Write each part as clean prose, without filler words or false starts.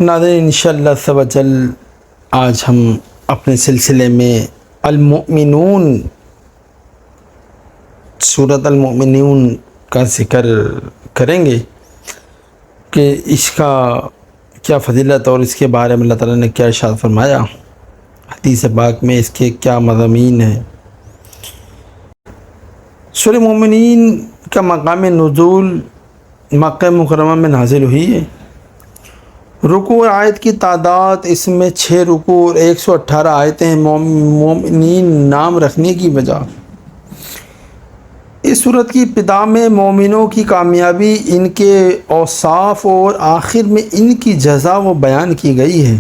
ناظرین انشاءاللہ عز و جل آج ہم اپنے سلسلے میں المؤمنون سورۃ المؤمنون کا ذکر کریں گے کہ اس کا کیا فضیلت اور اس کے بارے میں اللہ تعالیٰ نے کیا ارشاد فرمایا، حدیث پاک میں اس کے کیا مضامین ہیں۔ سورہ مومنین کا مقام نزول مکہ مکرمہ میں نازل ہوئی ہے۔ رکوع اور آیت کی تعداد اس میں 6 رکوع اور 118 آیتیں ہیں۔ مومنین نام رکھنے کی وجہ اس صورت کی ابتدا میں مومنوں کی کامیابی، ان کے اوصاف اور آخر میں ان کی جزا و بیان کی گئی ہے۔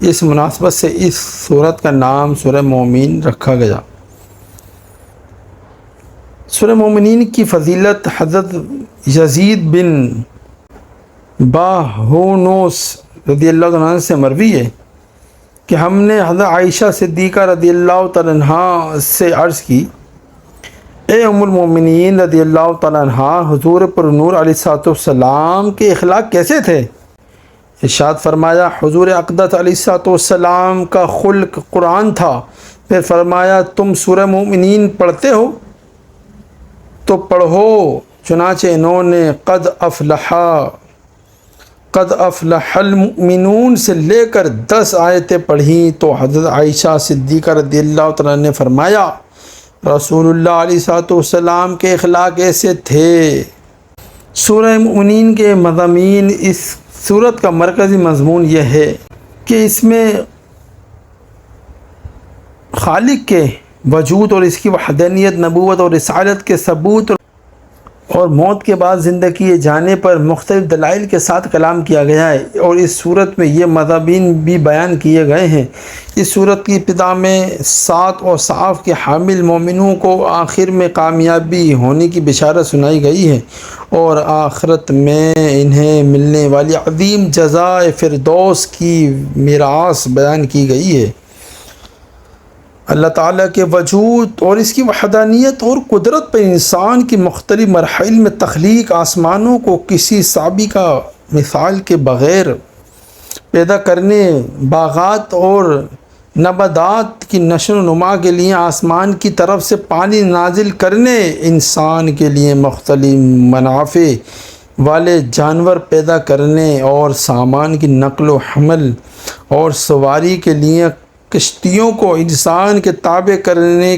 اس مناسبت سے اس صورت کا نام سورہ مومنین رکھا گیا۔ سورہ مومنین کی فضیلت حضرت یزید بن باہونوس رضی اللہ عنہ سے مروی ہے کہ ہم نے حضرت عائشہ صدیقہ رضی اللہ تعالیٰ عنہا سے عرض کی، اے ام المومنین رضی اللہ تعالیٰ عنہا، حضور پر نور علیہ السلام کے اخلاق کیسے تھے؟ ارشاد فرمایا، حضور اقدس علیہ السلام کا خلق قرآن تھا۔ پھر فرمایا، تم سورہ مومنین پڑھتے ہو تو پڑھو۔ چنانچہ انہوں نے قد افلح المؤمنون سے لے کر 10 آیتیں پڑھیں تو حضرت عائشہ صدیقہ رضی اللہ تعالیٰ نے فرمایا، رسول اللہ علیہ السلام کے اخلاق ایسے تھے۔ سورہ مومنین کے مضامین، اس سورت کا مرکزی مضمون یہ ہے کہ اس میں خالق کے وجود اور اس کی وحدانیت، نبوت اور رسالت کے ثبوت اور موت کے بعد زندہ کیے جانے پر مختلف دلائل کے ساتھ کلام کیا گیا ہے، اور اس صورت میں یہ مضامین بھی بیان کیے گئے ہیں۔ اس صورت کی ابتدا میں 7 اوصاف کے حامل مومنوں کو آخر میں کامیابی ہونے کی بشارت سنائی گئی ہے، اور آخرت میں انہیں ملنے والی عظیم جزائے فردوس کی میراث بیان کی گئی ہے۔ اللہ تعالیٰ کے وجود اور اس کی وحدانیت اور قدرت پر انسان کی مختلف مراحل میں تخلیق، آسمانوں کو کسی سابقہ مثال کے بغیر پیدا کرنے، باغات اور نباتات کی نشو و نما کے لیے آسمان کی طرف سے پانی نازل کرنے، انسان کے لیے مختلف منافع والے جانور پیدا کرنے، اور سامان کی نقل و حمل اور سواری کے لیے کشتیوں کو انسان کے تابع کرنے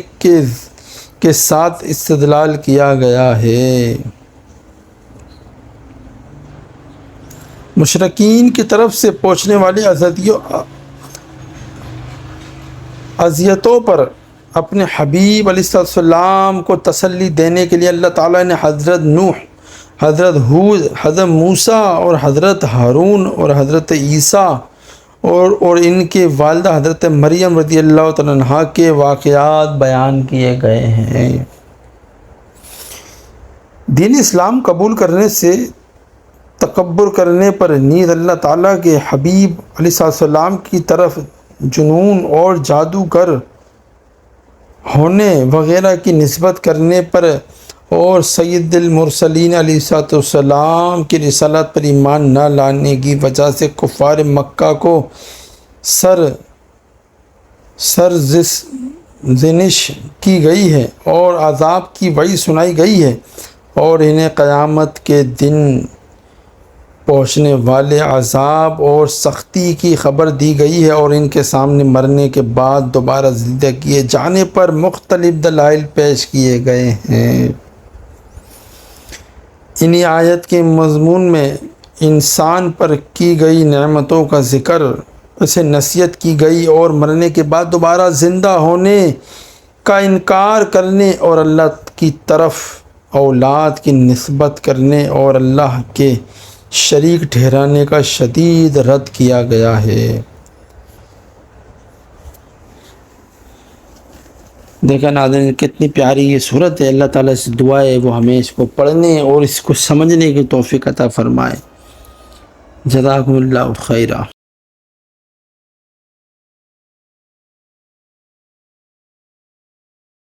کے ساتھ استدلال کیا گیا ہے۔ مشرکین کی طرف سے پہنچنے والی اذیتوں پر اپنے حبیب علیہ السلام کو تسلی دینے کے لیے اللہ تعالیٰ نے حضرت نوح، حضرت ہود، حضرت موسیٰ اور حضرت ہارون اور حضرت عیسیٰ اور ان کے والدہ حضرت مریم رضی اللہ تعالیٰ عنہا کے واقعات بیان کیے گئے ہیں۔ دین اسلام قبول کرنے سے تکبر کرنے پر نیز اللہ تعالیٰ کے حبیب علیہ السلام کی طرف جنون اور جادوگر ہونے وغیرہ کی نسبت کرنے پر، اور سید المرسلین علیہ السلام کی رسالت پر ایمان نہ لانے کی وجہ سے کفار مکہ کو سرزنش کی گئی ہے اور عذاب کی وعید سنائی گئی ہے، اور انہیں قیامت کے دن پہنچنے والے عذاب اور سختی کی خبر دی گئی ہے، اور ان کے سامنے مرنے کے بعد دوبارہ زندہ کیے جانے پر مختلف دلائل پیش کیے گئے ہیں۔ انہی آیت کے مضمون میں انسان پر کی گئی نعمتوں کا ذکر، اسے نصیحت کی گئی، اور مرنے کے بعد دوبارہ زندہ ہونے کا انکار کرنے، اور اللہ کی طرف اولاد کی نسبت کرنے اور اللہ کے شریک ٹھہرانے کا شدید رد کیا گیا ہے۔ دیکھا ناظرین، کتنی پیاری یہ صورت ہے۔ اللہ تعالیٰ سے دعا ہے وہ ہمیں اس کو پڑھنے اور اس کو سمجھنے کی توفیق عطا فرمائے۔ جزاکم اللہ خیرہ۔